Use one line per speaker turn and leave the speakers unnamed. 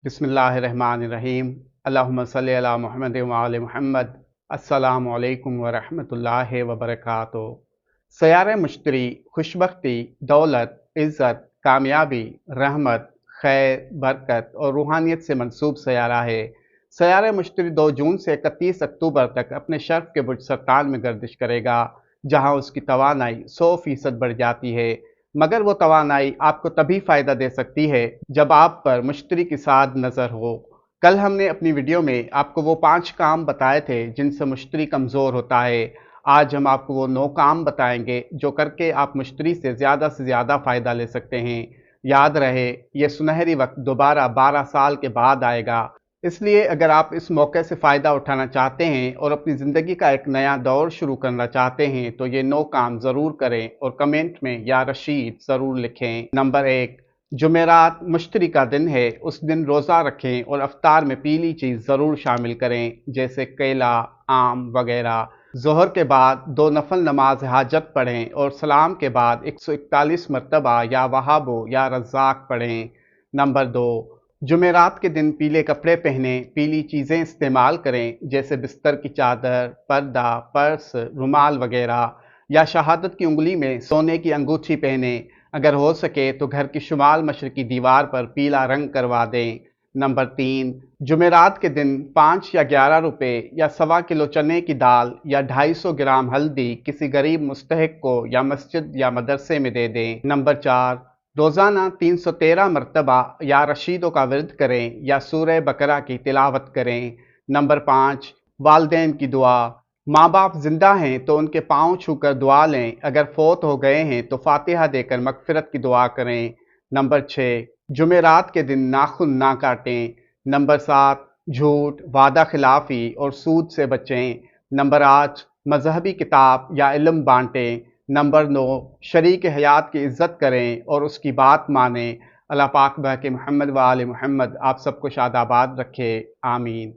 बिस्मिल्लाहिर्रहमानिर्रहीम। अल्लाहुम्मा सल्लि अला मुहम्मद व आले मुहम्मद। अस्सलामु अलैकुम व रहमतुल्लाहि व बरकातुहू। सयारे मुश्तरी खुशबख्ती, दौलत, इज़्ज़त, कामयाबी, रहमत, खैर, बरकत और रूहानियत से मंसूब सयारा है। सयारे मुश्तरी 2 जून से 31 अक्टूबर तक अपने शर्फ के बुर्ज सरतान में गर्दिश करेगा, जहां उसकी तवानाई 100% बढ़ जाती है। मगर वो तवानाई आपको तभी फ़ायदा दे सकती है जब आप पर मुश्तरी की साध नज़र हो। कल हमने अपनी वीडियो में आपको वो 5 काम बताए थे जिनसे मुश्तरी कमज़ोर होता है। आज हम आपको वो 9 काम बताएंगे जो करके आप मुश्तरी से ज़्यादा फ़ायदा ले सकते हैं। याद रहे, ये सुनहरी वक्त दोबारा 12 साल के बाद आएगा, इसलिए अगर आप इस मौके से फ़ायदा उठाना चाहते हैं और अपनी ज़िंदगी का एक नया दौर शुरू करना चाहते हैं तो ये 9 काम ज़रूर करें और कमेंट में या रशीद ज़रूर लिखें। नंबर 1, जुमेरात मुश्तरी का दिन है, उस दिन रोज़ा रखें और अफ्तार में पीली चीज़ ज़रूर शामिल करें, जैसे केला, आम वगैरह। ज़ोहर के बाद 2 नफल नमाज हाजत पढ़ें और सलाम के बाद 141 मरतबा या वहाबो या रज़्ज़ाक पढ़ें। नंबर 2, जुमेरात के दिन पीले कपड़े पहनें, पीली चीज़ें इस्तेमाल करें, जैसे बिस्तर की चादर, पर्दा, पर्स, रुमाल वगैरह, या शहादत की उंगली में सोने की अंगूठी पहनें। अगर हो सके तो घर की शुमाल मशरकी दीवार पर पीला रंग करवा दें। नंबर 3, जुमेरात के दिन 5 या 11 रुपए या 1.25 किलो चने की दाल या 250 ग्राम हल्दी किसी गरीब मुस्तहिक को या मस्जिद या मदरसे में दे दें। नंबर 4, रोज़ाना 313 मरतबा या रशीदों का विर्द करें या सूरह बकरा की तिलावत करें। नंबर 5, वालदैन की दुआ। माँ बाप जिंदा हैं तो उनके पाँव छूकर दुआ लें, अगर फोत हो गए हैं तो फातिहा देकर मगफिरत की दुआ करें। नंबर 6, जुमेरात के दिन नाखून ना काटें। नंबर 7, झूठ, वादा खिलाफ़ी और सूद से बचें। नंबर 8, मजहबी किताब या इल्म बांटें। नंबर 9, शरीक हयात की इज़्ज़त करें और उसकी बात मानें। अल्लाह पाक बहके मोहम्मद व आले मोहम्मद आप सबको शादाबाद रखे, आमीन।